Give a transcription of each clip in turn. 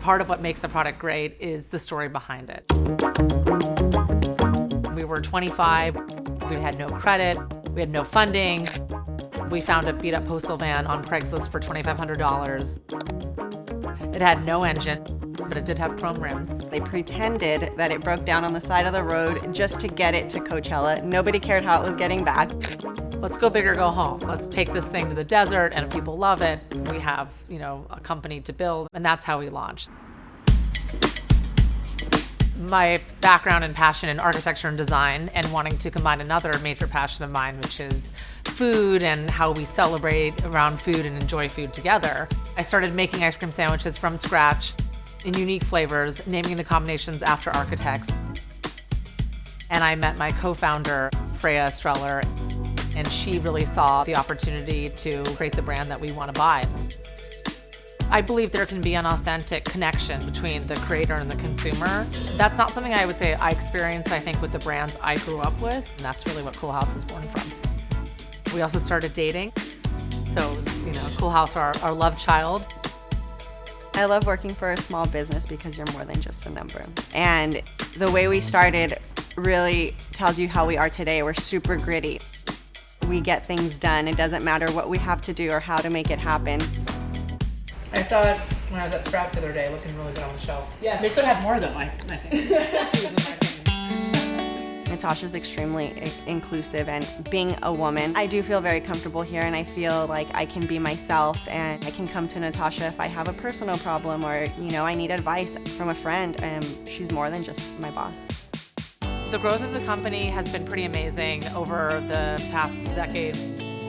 Part of what makes a product great is the story behind it. We were 25, we had no credit, we had no funding. We found a beat-up postal van on Craigslist for $2,500. It had no engine, but it did have chrome rims. They pretended that it broke down on the side of the road just to get it to Coachella. Nobody cared how it was getting back. Let's go big or go home. Let's take this thing to the desert, and if people love it, we have, a company to build, and that's how we launched. My background and passion in architecture and design, and wanting to combine another major passion of mine, which is food and how we celebrate around food and enjoy food together. I started making ice cream sandwiches from scratch in unique flavors, naming the combinations after architects. And I met my co-founder, Freya Streller, and she really saw the opportunity to create the brand that we want to buy. I believe there can be an authentic connection between the creator and the consumer. That's not something I would say I experienced, I think, with the brands I grew up with, and that's really what Coolhaus is born from. We also started dating, so it was, Coolhaus, our love child. I love working for a small business because you're more than just a number. And the way we started really tells you how we are today. We're super gritty. We get things done. It doesn't matter what we have to do or how to make it happen. I saw it when I was at Sprouts the other day, looking really good on the shelf. Yes. They could have more though, I think. Natasha's extremely inclusive, and being a woman, I do feel very comfortable here, and I feel like I can be myself, and I can come to Natasha if I have a personal problem or, I need advice from a friend. She's more than just my boss. The growth of the company has been pretty amazing over the past decade,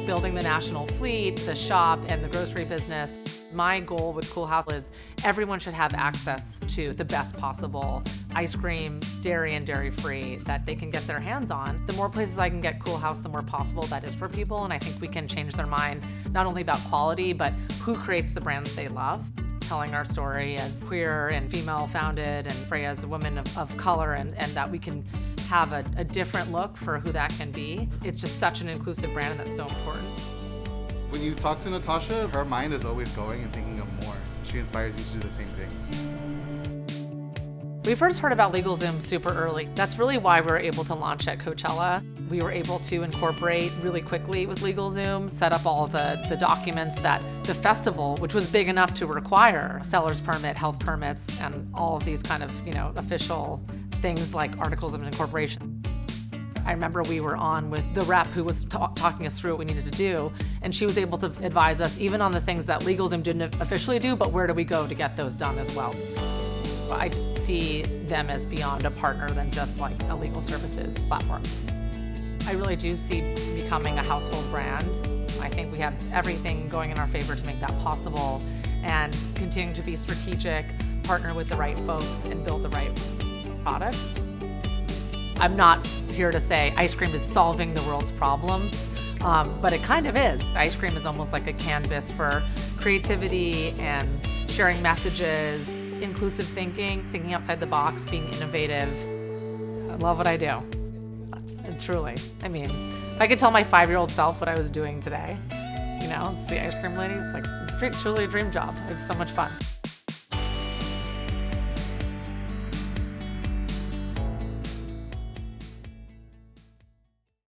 building the national fleet, the shop, and the grocery business. My goal with Coolhaus is everyone should have access to the best possible ice cream, dairy and dairy-free that they can get their hands on. The more places I can get Coolhaus, the more possible that is for people, and I think we can change their mind not only about quality, but who creates the brands they love. Telling our story as queer and female-founded, and Freya as a woman of color, and that we can have a different look for who that can be. It's just such an inclusive brand that's so important. When you talk to Natasha, her mind is always going and thinking of more. She inspires you to do the same thing. We first heard about LegalZoom super early. That's really why we were able to launch at Coachella. We were able to incorporate really quickly with LegalZoom, set up all the documents that the festival, which was big enough to require seller's permit, health permits, and all of these kind of, official things like articles of incorporation. I remember we were on with the rep who was talking us through what we needed to do, and she was able to advise us even on the things that LegalZoom didn't officially do, but where do we go to get those done as well. I see them as beyond a partner than just like a legal services platform. I really do see becoming a household brand. I think we have everything going in our favor to make that possible, and continue to be strategic, partner with the right folks, and build the right product. I'm not here to say ice cream is solving the world's problems, but it kind of is. Ice cream is almost like a canvas for creativity and sharing messages, inclusive thinking outside the box, being innovative. I love what I do, truly. If I could tell my 5-year-old self what I was doing today, it's the ice cream lady, it's truly a dream job. I have so much fun.